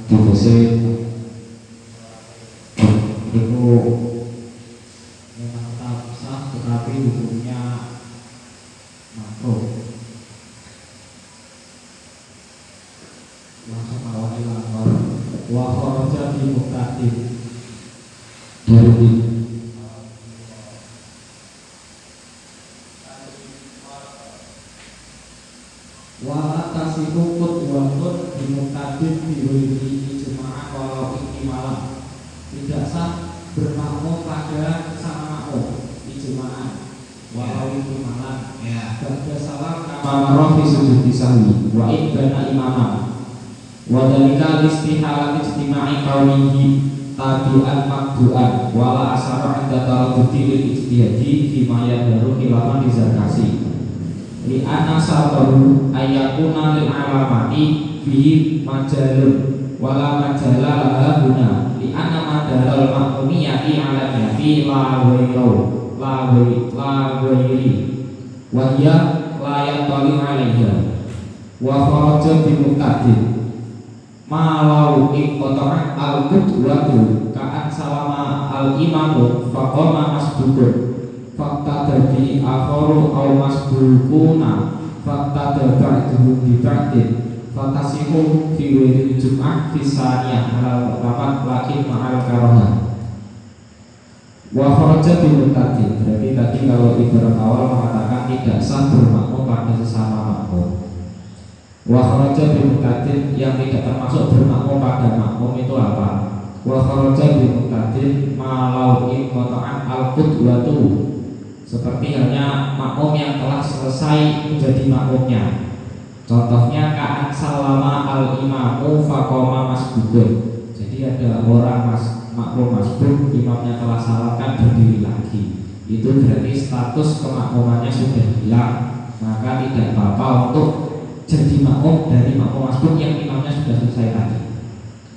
Dibese itu memang tetap sah tetapi hukumnya makruh. Langsung awal langkor wa kharaja bi muqtadim dari wa tasihu qudwatun bi muqtadim bi wili jemaah kalau malam tidak sah bermakmum pada sama makmum ijma'an walau itu malam ya ba'da salam kama marah fi sujud sahwi wa ibana imamah wa dalika istihalat ijtima'i qaulihi tabi'an maqdu'an wala asara 'inda taraddudi lil ijtihadi fi ma yadharu khilafan dizakasi li anna sabahu ayakuna lil alamati fi majalun wala majala laha guna li anna madalal ma'mumiyati 'ala nabi la wairi wa hiya la yatali 'alaiha wa kharaja bi muqtadim malau iqta'at al-qudwatu ka'an salama al-imamu faqama masbukun faqtadabi akharu aw masbukuna faqtadabi bi ba'din fatasihu fi wajil jum'ah fi saniyah ala rapat lakin ma'al karahah wa kharaja bi muqtadim. Berarti tadi kalau ibarat awal mengatakan tidak sah bermakmum pada sesama makmum. Wa kharaja bi muqtadim yang tidak termasuk bermakmum pada makmum itu apa? Wa kharaja bi muqtadim malau iqta'an al-qudwatu, seperti halnya makmum yang telah selesai menjadi makmumnya. Contohnya ka'an salama al-imamu faqoma masbukun. Jadi ada orang makmum masbuk, imamnya telah salamkan berdiri lagi. Itu berarti status kemakmumannya sudah hilang, maka tidak apa-apa untuk jadi makmum dari makmum masbuk yang imamnya sudah selesai tadi.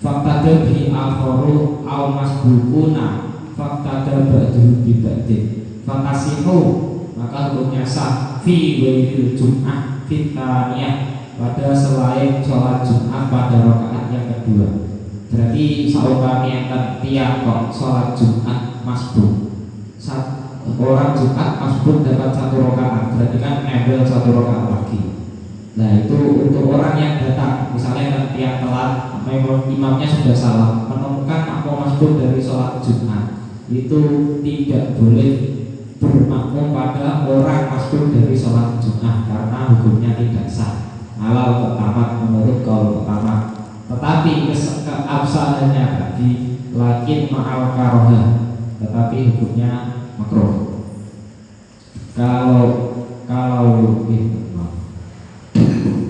Faktada bi akharu aw masbukuna faktada ba'du bi ba'din fatasihu, maka hukumnya sah fi wailil jum'ah fitaniyah, pada selain sholat Jumat pada rakaat yang kedua. Berarti saupami enten tiang kok sholat Jumat masbuk, orang Jumat masbuk dapat satu rakaat, berarti kan nempel satu rakaat lagi. Nah itu untuk orang yang datang, misalnya tiang telat, memang imamnya sudah salah, menemukan makmum masbuk dari sholat Jumat, itu tidak boleh bermakmum pada orang masbuk dari sholat Jumat karena hukumnya tidak sah. Halal pertama menurut kaul pertama, tetapi keabsahannya tadi lakin ma'al karohah, tetapi hukumnya makruh. Kalau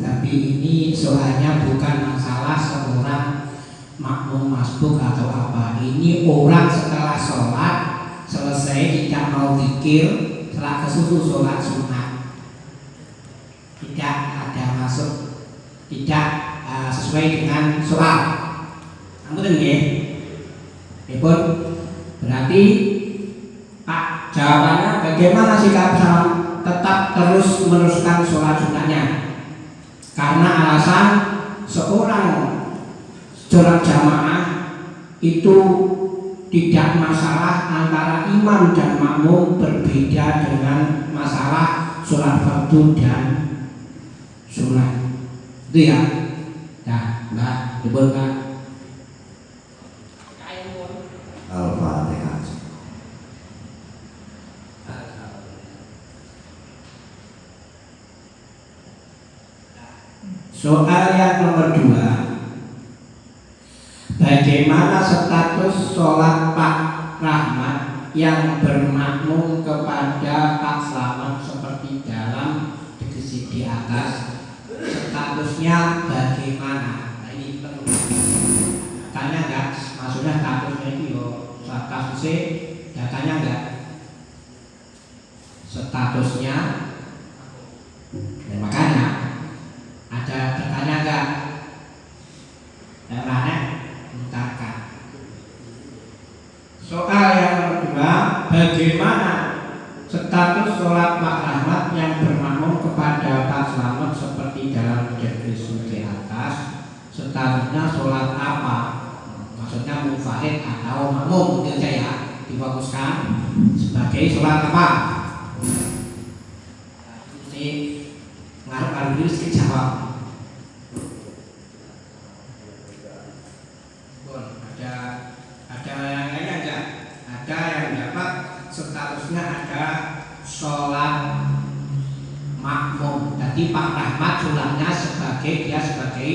tapi ini soalnya bukan masalah seorang makmum masbuk atau apa. Ini orang setelah sholat selesai tidak mau zikir, setelah kesusu sholat sunat, tidak ada masuk, tidak sesuai dengan sholat. Kemudian ya, Ibu, berarti Pak jawabannya bagaimana sikap salam tetap terus meneruskan sholat sunatnya? Karena alasan seorang sholat jamaah itu tidak masalah antara imam dan makmum, berbeda dengan masalah sholat fardu dan sunat. Itu ya. Nah, Mbak, dibuka. Al-Fatihah. Soal yang nomor 2, bagaimana status sholat Pak Rahmat yang bermakmum kepada Pak Slamet seperti dalam di atas? Statusnya bagaimana? Nah, ini perlu datanya enggak? Maksudnya statusnya itu yo statusnya datanya enggak? Statusnya ya, makanya ada datanya enggak? Daerahnya mengatakan. Soal yang kedua, bagaimana status sholat Pak Rahmat yang bermakmum kepada Pak Slamet seperti dalam deskripsi di atas? Statusnya sholat apa? munfarid atau makmum, itu aja ya, difokuskan sebagai sholat apa? Ini ngarep dulu sedikit jawab. Ada yang lainnya enggak? Ada yang dapat statusnya ada sholat makmum. Jadi Pak Rahmat sholatnya dia sebagai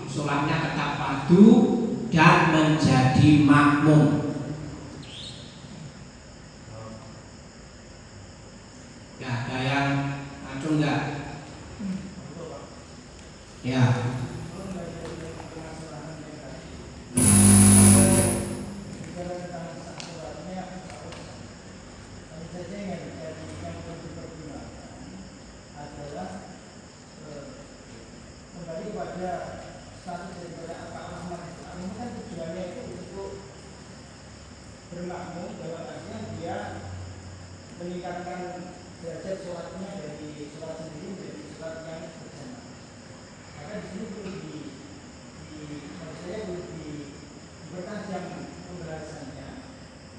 sholatnya tetap fardu dan menjadi makmum. Ya, ada yang acung enggak? Ya. Bermakmum dalam artian dia meningkatkan derajat sholatnya dari sholat sendiri menjadi sholat yang berjamaah. Maka di sini perlu dipertajam pembahasannya.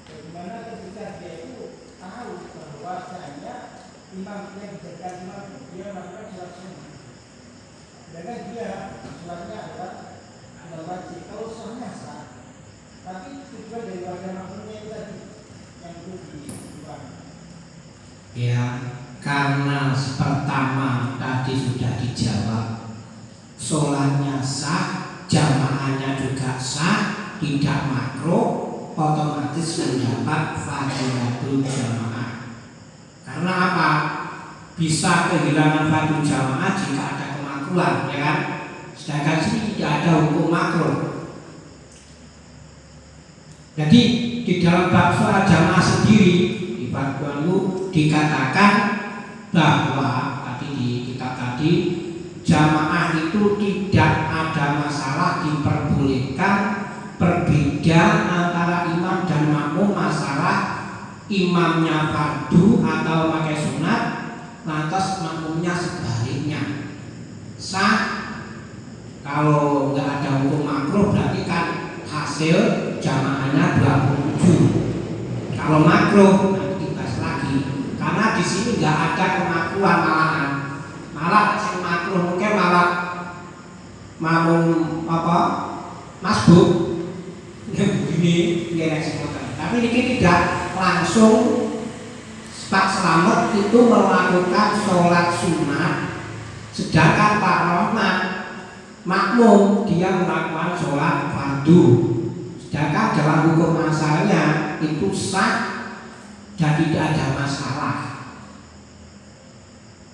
Bagaimana ketika dia itu tahu bahwasanya imam yang dijadikan imam dia melakukan sholat sunnah, sedangkan dia sholatnya adalah wajib. Kalau sholatnya sah, tapi tujuan daripada makmumnya itu tadi yang perlu diubah. Ya, karena pertama tadi sudah dijawab, sholatnya sah, jamaahnya juga sah, tidak makruh, otomatis mendapat fadilatul jamaah. Karena apa? Bisa kehilangan fadilatul jamaah jika ada kemakruhan, ya kan? Sedangkan sini tidak ada hukum makruh. Jadi di dalam bab sholat jamaah sendiri di fatwamu dikatakan bahwa tadi di kitab tadi jamaah itu tidak ada masalah, diperbolehkan berbeda antara imam dan makmum masalah imamnya fardu atau pakai sunat, lantas makmumnya sebaliknya sah. Kalau nggak ada hukum makruh berarti kan hasil jamaahnya 27. Kalau makruh nanti dibahas lagi. Karena di sini nggak ada kemakruhan malahan. Malah yang makruh mungkin malah makmum apa? Masbuk. Begini ya sebutan. Tapi ini tidak langsung Pak Slamet itu melakukan sholat sunat, sedangkan Pak Rahmat makmum dia melakukan sholat fardu. Sedangkan dalam hukum asalnya itu sah dan tidak ada masalah.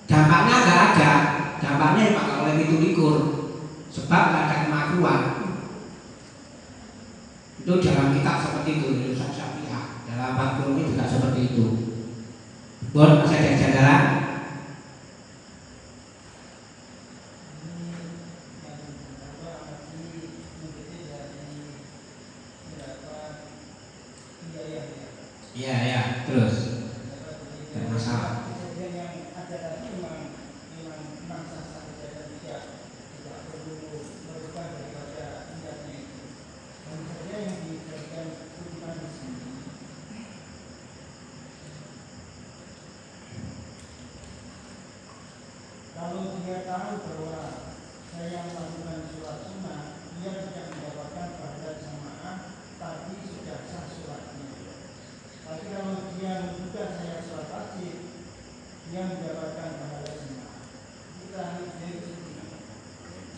Dampaknya nggak ada, dampaknya bakal lebih likur sebab nggak ada kemakruhan. Itu dalam kitab seperti itu, Ustaz Syafi'ah dalam fatwa ini juga seperti itu. Bon, masih ada jalan. Ya, terus tidak masalah. Kalau dia tahu bahwa saya melakukan sholat sunnah, dia tidak mendapatkan pahala jamaah, tapi sudah sah sholatnya. Tapi kalau dia menduga saya sholat wajib, dia mendapatkan pahala jamaah. Kita ini.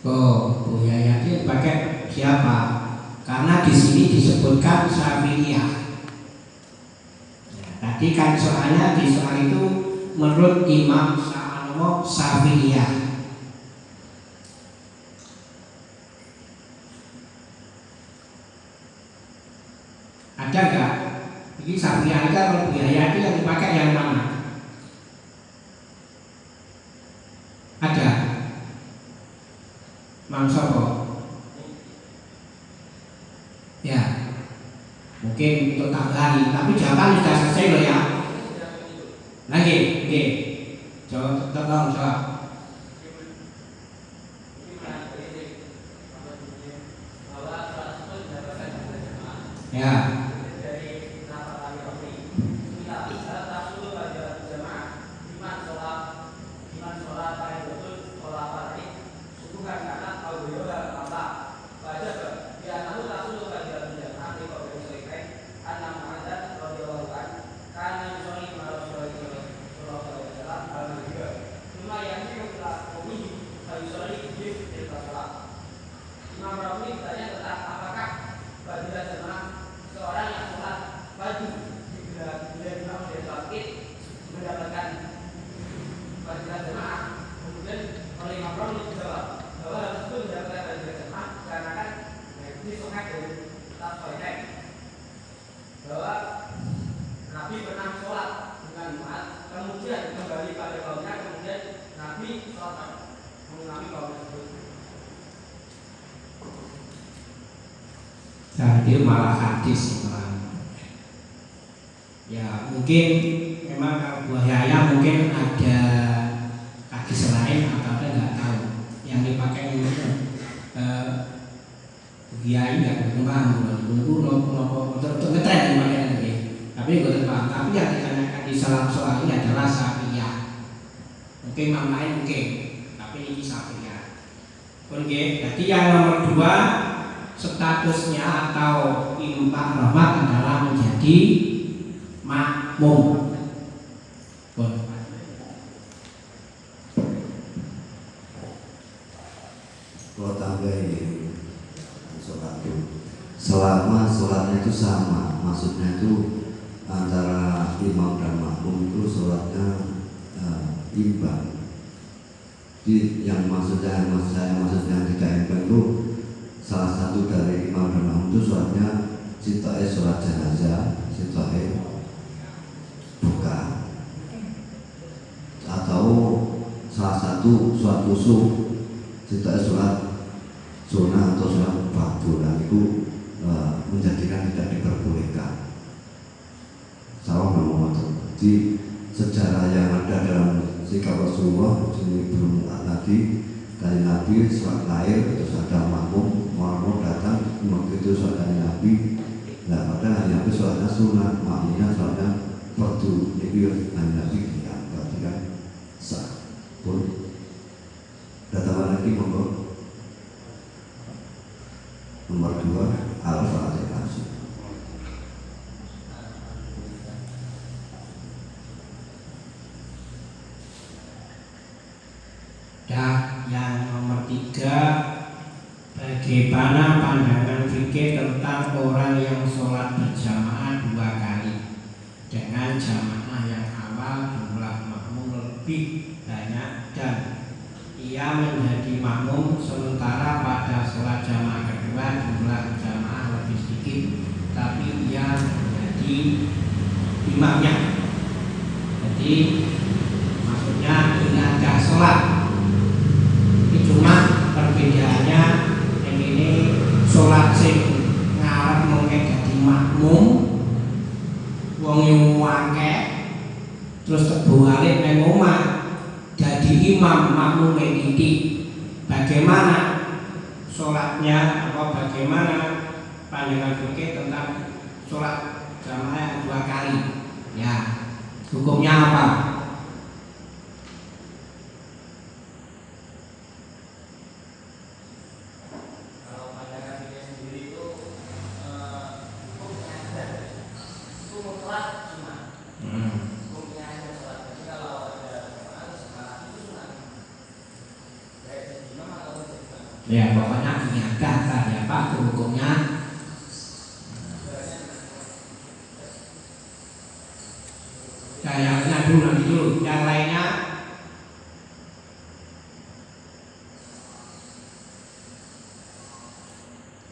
Oh, Bu Yayati pakai siapa? Karena di sini disebutkan Syafi'iyah. Ya, tadi kan soalnya di soal itu menurut Imam Syafi'iyah. Ada enggak? Ini Syafi'iyah aja kalau Bu Yayati yang dipakai yang mana? Ada? Mang Sopo? Ya, mungkin untuk tambahan, tapi jawaban sudah selesai loh ya. Lagi, oke. Jawab, tolong jawab. Ya. dari nafas kami ini kita tak dulu pada jamaah iman sholat paling betul sholat tadi subuhkan karena kalau beliau apa baca dia tahu tak dulu pada jamaah di kau selesai anak muhammad radhiyallahu anhu karena misalnya malam sholat al juga cuma yang ini kita kami kalau sholat di sholat Imam Rafi bertanya tentang apakah pada jamaah seorang yang sholat pagi bila imam dia sholat id mendapatkan fadilah jamaah, kemudian oleh Imam Rawi dijawab bahwa hal tersebut mendapatkan fadilah jamaah karena kan ini sahih dari tafsirnya bahwa Nabi pernah sholat dengan Mu'ad kemudian kembali pada kaumnya kemudian Nabi sholat mengulangi kaum tersebut. Nah, itu malah hadis malah. Ya mungkin memang kalau buah Yahya mungkin ada hadis lain atau ada nggak tahu yang dipakai Kiai nggak paham dulu untuk ngetren dipakai nanti tapi nggak paham tapi yang ditanyakan di salam ini adalah Syafi'iyah mungkin imam lain mungkin tapi ini Syafi'iyah oke jadi yang nomor 2 statusnya atau imam rahmat adalah menjadi makmum. Kalau tambahin sholat itu, selama sholatnya itu sama, maksudnya itu antara imam dan makmum itu sholatnya imbang. Jadi yang maksudnya tidak imbang itu salah satu dari imam dan makmum itu sholatnya sitoe sholat jenazah, sitoe buka, atau salah satu sholat khusyuk, sitoe sholat sunnah atau sholat fardu, dan itu menjadikan tidak diperbolehkan. Salah memang di sejarah yang ada dalam sikap Rasulullah ini belum tadi dari Nabi sholat lahir terus ada makmum mau datang waktu itu sholat dari Nabi, nah padahal Nabi sholatnya sunnah, makmumnya sholatnya fardu, itu Nabi tidak berarti kan sah pun. Datang lagi monggo. Nomor 2 Al-Fatihah. Dan yang nomor 3 bagaimana pandangan fikih tentang orang yang sholat berjamaah 2 kali dengan jamaah yang awal jumlah makmum lebih banyak dan ia menjadi makmum sementara pada sholat jamaah kedua jumlah jamaah lebih sedikit tapi ia menjadi imamnya. Jadi maksudnya ini ada sholat ini cuma perbedaannya ini sholat sing ngarep mungkin jadi makmum wong yang wake terus terbalik nang omah jadi imam makmum titik. Bagaimana sholatnya atau bagaimana pandangan fikih tentang sholat jamaah 2 kali ya hukumnya apa? Kalau pandangan fikih sendiri itu hukumnya ada itu mutlak sunnah. Hukumnya ada sholat. Jadi kalau ada jamaah sholat itu sunnah. Baik jadi imam atau jadi imam. Ya pokoknya niaga tadi apa hukumnya. Nah yang dulu nanti dulu yang lainnya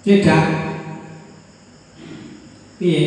tidak piye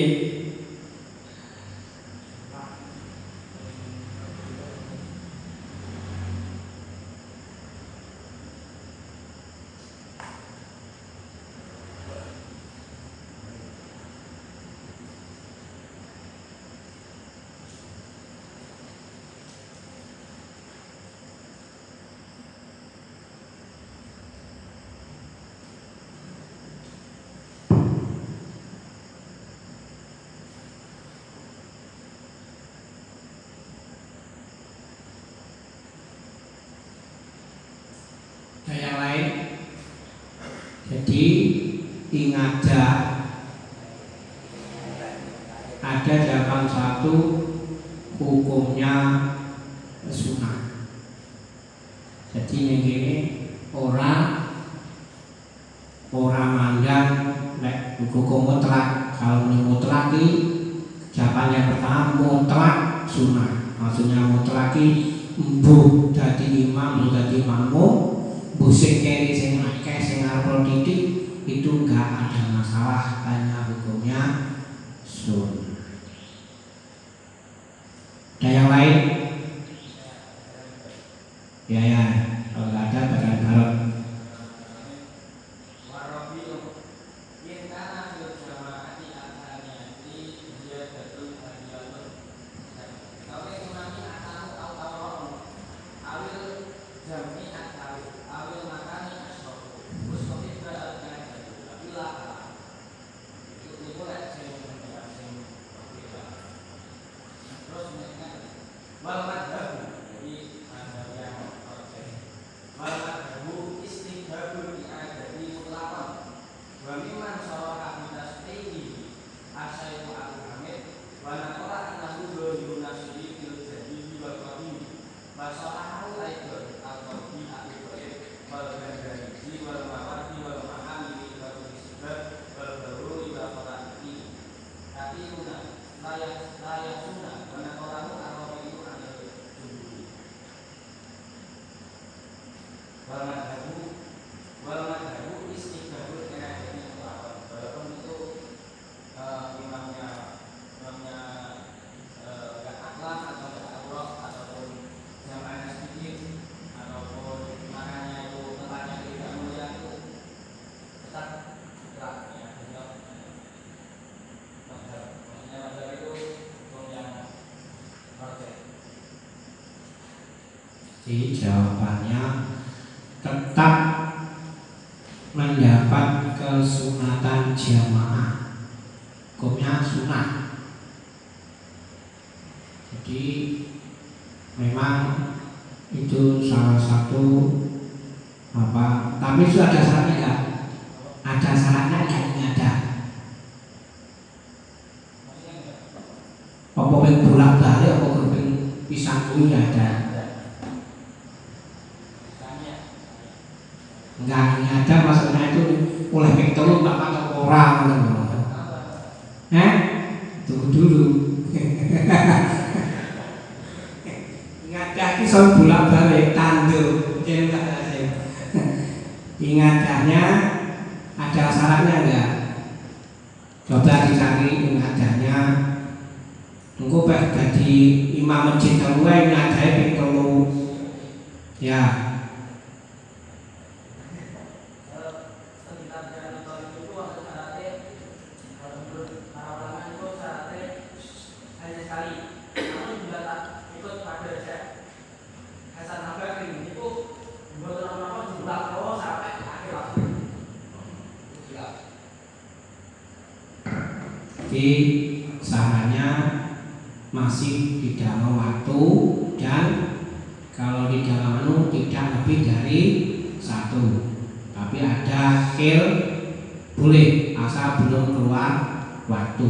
ingadah ada jawaban satu hukumnya sunnah. Jadi ini orang mandang nek hukum mutlak. Kalau ini mutlak jawaban yang pertama mutlak sunnah. Maksudnya mutlak mbuh dadi imam, mbuh dadi makmum, mbuh sing keri sing akeh sing arep didik itu enggak ada masalah, hanya hukumnya sunnah. Ada yang lain? Ya, kalau nggak ada bagian barat. Jadi jawabannya tetap mendapat kesunatan jamaah, hukumnya sunnah. Jadi memang itu salah satu apa? Tapi itu ada syaratnya nggak? Ada syaratnya nggak? Ini ada. Apa yang bolak balik? Apa yang pisang dulu ada? Enggak, ini ada maksudnya itu oleh pengtelu tak atau orang tunggu dulu. Ingatnya itu soal bolak balik tandur ingatnya ada syaratnya enggak? Coba dicari ingatnya. Tunggu pak jadi imam masjid telu ingatnya pengtelu ya. Jadi sarannya masih di dalam waktu dan kalau di dalam tidak lebih dari satu. Tapi ada kil boleh asal belum keluar waktu.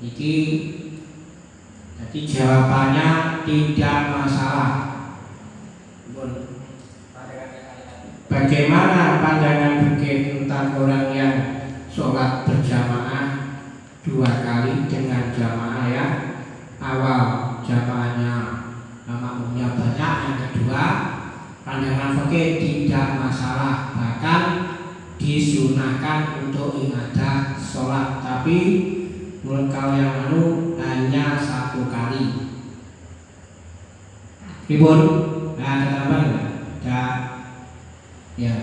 Jadi jawabannya tidak masalah. Bagaimana pandangan fikih tentang orang yang sholat berjamaah 2 kali dengan jamaah yang awal jamaahnya makmumnya banyak, yang kedua pandangan fikih tidak masalah, bahkan disunahkan untuk ibadah sholat, tapi menurut kau yang hanya 1 kali. Ribun, ada tambahan nggak? Ada, ya.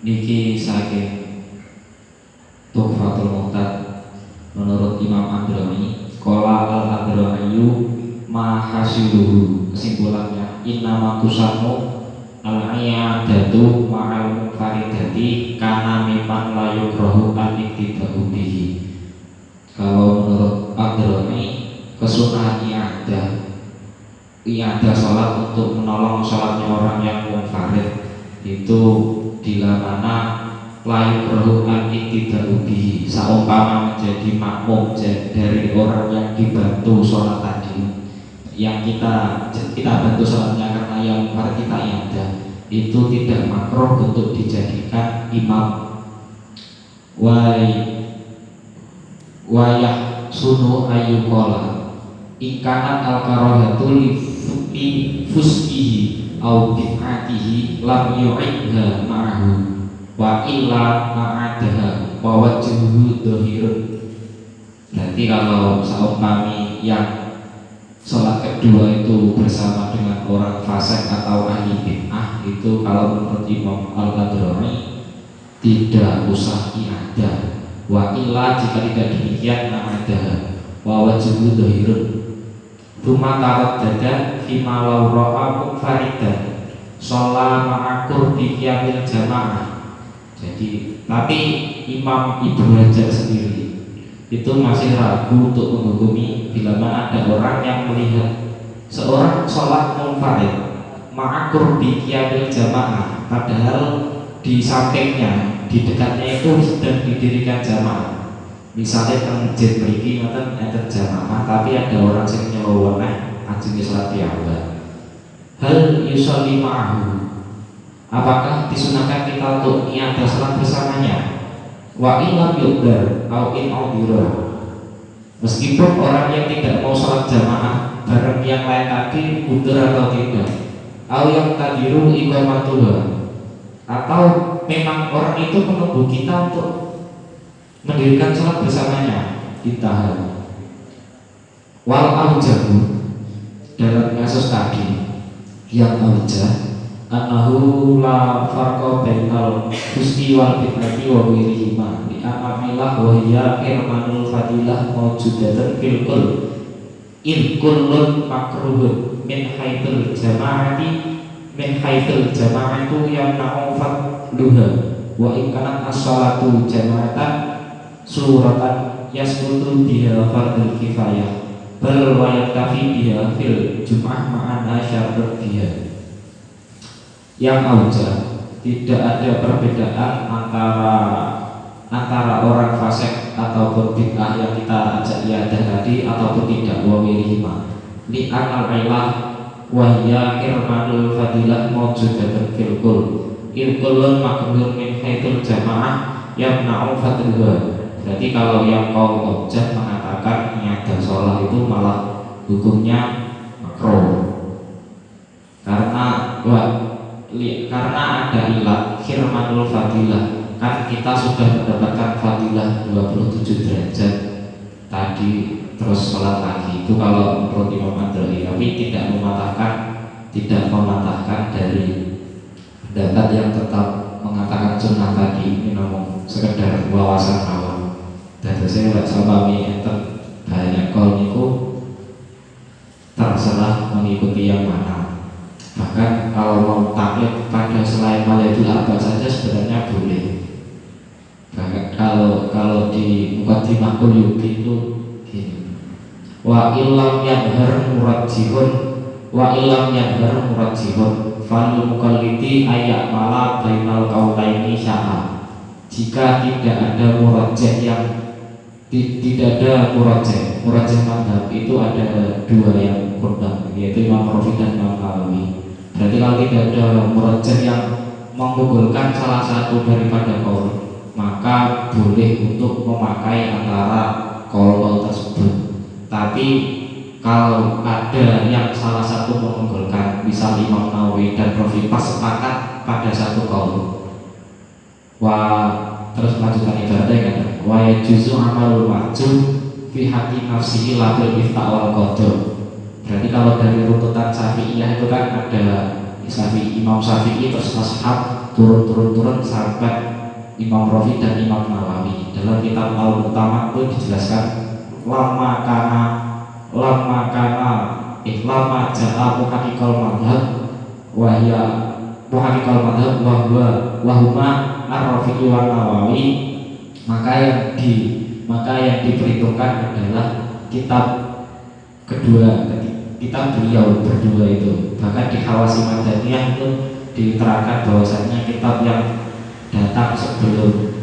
Niki saking Tuhfatul Muhtad menurut Imam Adrami, qala al-Adramiyu ma hasiluhu, kesimpulannya innama tusannu al-i'adatu ma'al munfaridati kana mimman la yukrahu al-iktida'u bihi. Kalau menurut Adrami kesunahan iadah sholat untuk menolong sholatnya orang yang munfarid itu bila mana lain perlu al-iktidau bihi, saumpama menjadi makmum dari orang yang dibantu sholat tadi, yang kita bantu sholatnya karena yang kita ada, itu tidak makruh untuk dijadikan imam. Wayah sunu ayyukola ingkanat al-karahatu li fuskihi au bid'atihi lam yu'idha ma'ahu wa illa ma'adaha wa wajhuhu dhahirun. Berarti kalau seumpami yang sholat kedua itu bersama dengan orang fasik atau ahli bid'ah, itu kalau menurut Imam Al-Qadrani tidak usah i'adah. Wa illa jika tidak demikian ma'adaha wa wajhuhu dhahirun. Rumah tarot dada fima law ra'a munfaridan sholat ma'akur biqiyamil jamaah. Jadi, tapi Imam Ibnu Hajar sendiri itu masih ragu untuk menghukumi bila mana ada orang yang melihat seorang sholat munfarid ma'akur biqiyamil jamaah, padahal di sampingnya, di dekatnya itu sedang didirikan jamaah. Misalnya kan masjid mriki ngoten enten jamaah, tapi ada orang sing nyelowoneh ajeng salat piyambak. Hal yusolli ma'ahu, apakah disunahkan kita untuk niat salat bersamanya? Wa illam yuqdar au in udhira, meskipun orang yang tidak mau salat jamaah bareng yang lain tadi udur atau tidak, au yang tadiru iqamatuha, atau memang orang itu menunggu kita untuk mendirikan salat bersamanya, ditahan. Wal aujahu, dalam kasus tadi yang aujah anahu la farqa bainal husni wal fitnati wa wirihima li amamilah wa hiya irmanul fadilah mawjudatan fil kul in kullun makruhun min haitsul jama'atu yamna'u fadluha wa in kanat as-salatu jama'atan suratan yasqutu biha fardul kifayah bal wa yaktafi biha fil jum'ah ma'ana syarrut biha. Yang aujah, tidak ada perbedaan antara orang fasik ataupun bid'ah yang kita ajak iadah tadi ataupun tidak, wa wirihima li anal ilah wa hiya irmanul fadilah mawjudatun fil kul in kullun makruhun min haitsul jamaah yamna'u fadluha. Berarti kalau yang kaum aujah mengatakan niadah sholat itu malah hukumnya makruh karena ada ilat khirmanul fadilah, kan kita sudah mendapatkan fadilah 27 derajat tadi terus sholat lagi, itu kalau menurut Imam Qadrani, tapi tidak mematahkan dari pendapat yang tetap mengatakan sunnah tadi. Ini namun sekedar wawasan awam. Dan saya tidak sambami enten banyak kol niku terserah mengikuti yang mana. Bahkan kalau mau taklid pada selain Maulidul Arba saja sebenarnya boleh. Bahkan kalau di Muqaddimah Qulubi itu gini. Wa illam yadhar murajjihun fal muqallidi ayak mala bainal qaulaini sya'a. Jika tidak ada murajjih yang tidak ada murajjih madhab itu ada dua yang kondang, yaitu Imam Rafi dan Imam Nawawi. Berarti kalau tidak ada murajjih yang mengunggulkan salah satu daripada qaul, maka boleh untuk memakai antara qaul tersebut. Tapi kalau ada yang salah satu mengunggulkan, misal Imam Nawawi dan Rafi pas sepakat pada satu qaul, terus melanjutkan ibadah kan, wa yajuzu amalul mahjub fi haqqi nafsihi la bil ifta' wal qadar. Berarti kalau dari runtutan Syafi'iyah itu kan ada Imam Syafi'i terus ashab turun sampai Imam Rafi dan Imam Nawawi. Dalam kitab Al-Mu'tamad itu dijelaskan lama ja'a muhaqiqal madhab wa huma Ar-Rafi'i wa Nawawi, maka yang diperhitungkan adalah kitab beliau berdua itu. Bahkan di Hawasi Madaniyah itu diterangkan bahwasanya kitab yang datang sebelum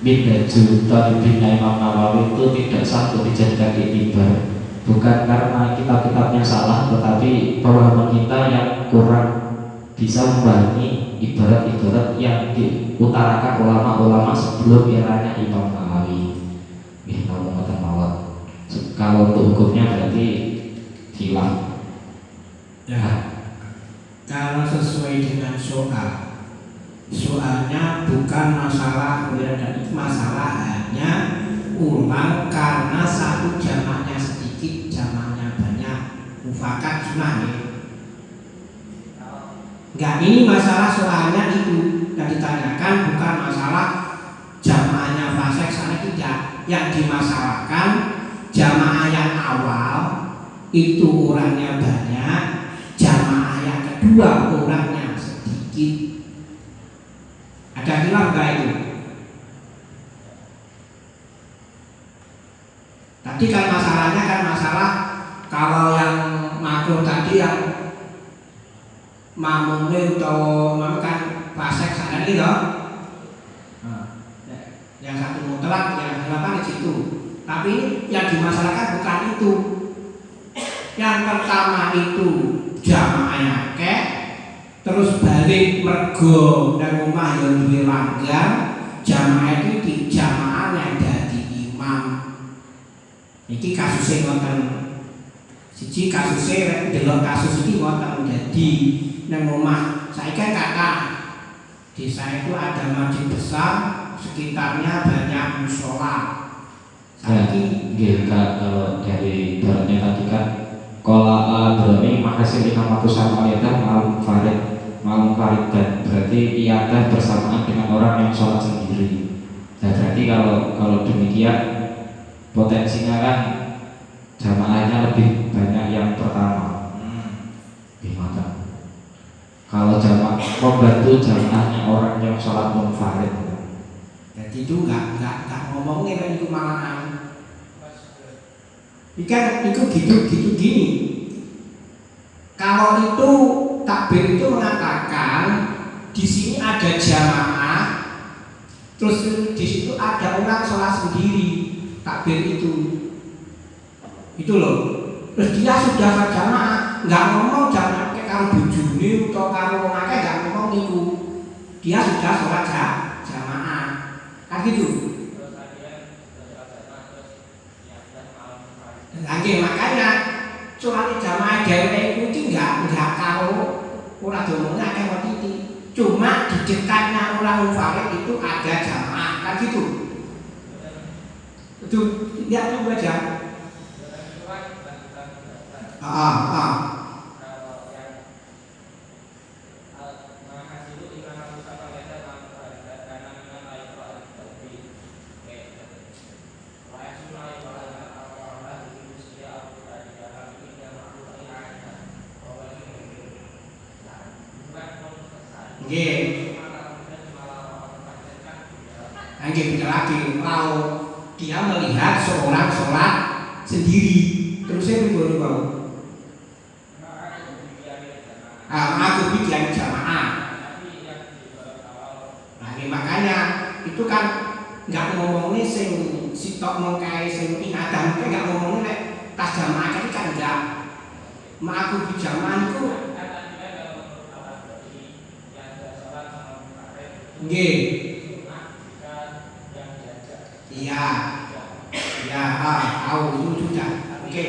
Minhajul Talibin Imam Nawawi itu tidak sah untuk dijadikan iktibar, bukan karena kitab-kitabnya salah, tetapi pemahaman kita yang kurang bisa memahami ibarat-ibarat yang diutarakan ulama-ulama sebelum eranya Imam Nawawi. Kalau untuk hukumnya berarti hilang. Ya, kalau sesuai dengan soalnya bukan masalah dan masalah hanya ulang karena satu jamaknya sedikit, jamaknya banyak, mufakat sunnah ya. Enggak, ini masalah soalnya itu yang ditanyakan bukan masalah jamaknya fasek, sana tidak. Yang dimasalahkan jamaah yang awal itu orangnya banyak, jamaah yang kedua orangnya sedikit. Ada hilang enggak itu? Tadi kan masalahnya kan masalah kalau yang makruh tadi yang mamumnya atau kan fasek sana ini loh. Yang satu mutlak, yang delapan di situ. Tapi yang dimasalahkan bukan itu. Yang pertama itu jamaahnya akeh, terus balik mergo dan rumah yang duwe langgar, jamaah itu di jamaahnya jadi imam. Iki kasusnya ngoten. Siji kasusnya delok kasus iki ngoten jadi nang omah saiki kan kata desa itu ada masjid besar, sekitarnya banyak mushola. Kalau dari baratnya tadi kan Kola Al-Brami Mahasil Imamatus Al-Aliyadah Malum Farid dan berarti iyadah bersamaan dengan orang yang sholat sendiri. Nah berarti kalau demikian potensinya kan jamaahnya lebih banyak yang pertama. Gimana? Kalau jamaah membantu jamaahnya orang yang sholat munfarid. Jadi itu nggak ngomongnya kan itu malahan. Ikan itu gitu gini. Kalau itu takbir itu mengatakan di sini ada jamaah, terus di situ ada orang sholat sendiri, takbir itu loh. Terus dia sudah jamaah, nggak ngomong jamaah kayak kalau bujuni atau kalau ngomongnya nggak ngomong itu, dia sudah sholat jamaah, kan gitu. Lagi makanya soal jamaah dhewe itu enggak kalau ora domongnya akeh waktu itu. Cuma di dekatnya orang munfarid itu ada jamaah kan gitu. Itu lihat juga aja. Lagi mau dia melihat seorang sholat sendiri terus saya berbuat aku bikin jamaah. Nah ini makanya itu kan nggak ngomongnya sing sitok mengkai sing ingatan kan nggak ngomongnya tas jamaah kan enggak. Aku di jamaah itu nggih. Tahu itu sudah. Oke.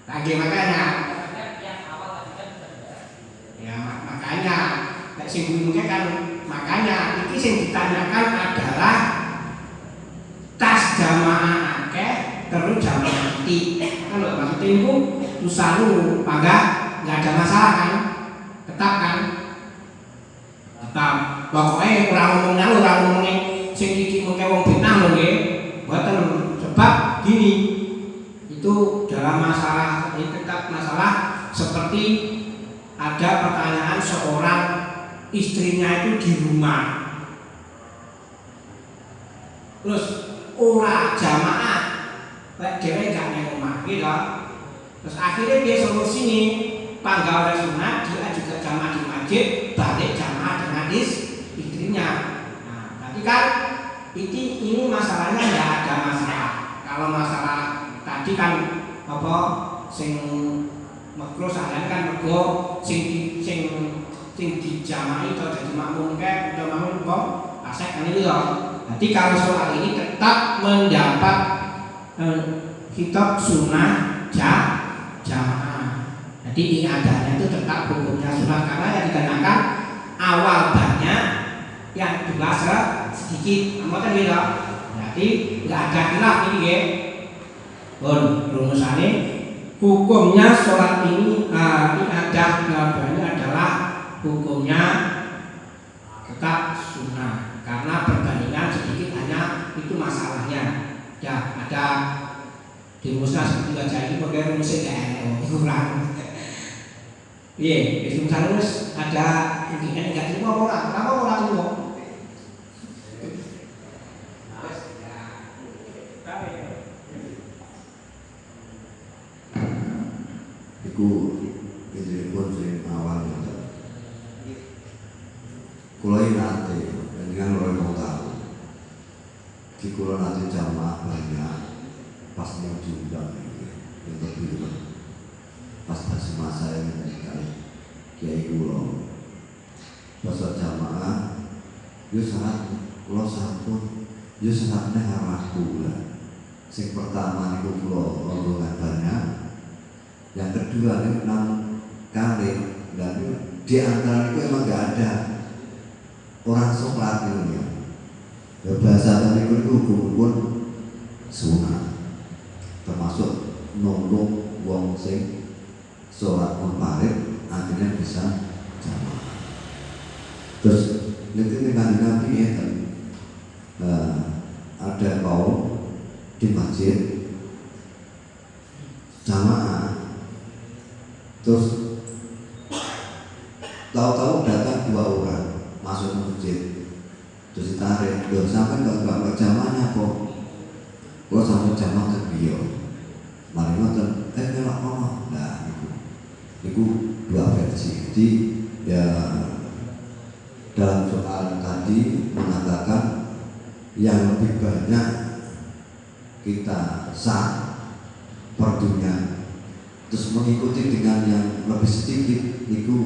Lagi makanya. Ya makanya, nek sing mungkin kan makanya iki sing ditanyakan adalah tas jamaah akeh terus jamaah titik. Kalau maksudnya itu usahamu nggak ada masalah kan, tetap kan, tetap. Pokoknya orang ngomongnya sing iki mungkin wong fitnah loh ya, buatan sebab gini itu dalam masalah ini tetap masalah seperti ada pertanyaan seorang istrinya itu di rumah terus ora jamaah, lek dhewe gak nang omah gitu. Terus akhirnya dia solusi panggawe sunat dia juga jamaah di masjid, balik jamaah dengan istrinya. Nah, berarti kan ini masalahnya tidak ada masalah. Kalau masalah tadi kan apa sing makro saran kan mergo sing dijamahi atau jadi makmum kayak udah makmum kok asek kan itu ya. Jadi kalau soal ini tetap mendapat kitab sunnah jamaah. Jadi iadahnya itu tetap hukumnya sunnah karena yang dikenakan awal banyak yang dua sedikit, kan gitu. Jadi nggak ada khilaf ini ya. Rumusannya hukumnya sholat ini ibadah banyak adalah hukumnya tetap sunnah karena perbandingan sedikit hanya itu masalahnya. Ya ada di musnah seperti aja ini pakai rumusnya kayak kurang. Iya, di rumus terus ada mungkin enggak terima orang, kenapa orang terima? Iku ini pun sing awal kulai nanti dengan orang mau tahu di kulai nanti jamaah banyak pas mau juga yang berbeda pas masa yang kali kiai kulo pas jamaah yo saat kulo sampun yo saatnya arah kula sing pertama niku kulo rombongan banyak, yang kedua ini 6 kali dan di antara itu emang gak ada orang sholat itu ya. Bahasa tadi itu hukum pun sunnah, termasuk nolong wong sing sholat munfarid akhirnya bisa jamaah. Terus nanti dengan Nabi ya kan ada kaum di masjid jamaah, terus tahu-tahu datang 2 orang masuk ke masjid, terus ditarik, loh sampai nggak jamaahnya kok? Kalau sampai jamaah ke beliau, mari nonton, melok ngomong, nah itu 2 versi. Jadi ya dalam soal tadi mengatakan yang lebih banyak kita sah perdunya, terus mengikuti dengan yang lebih sedikit itu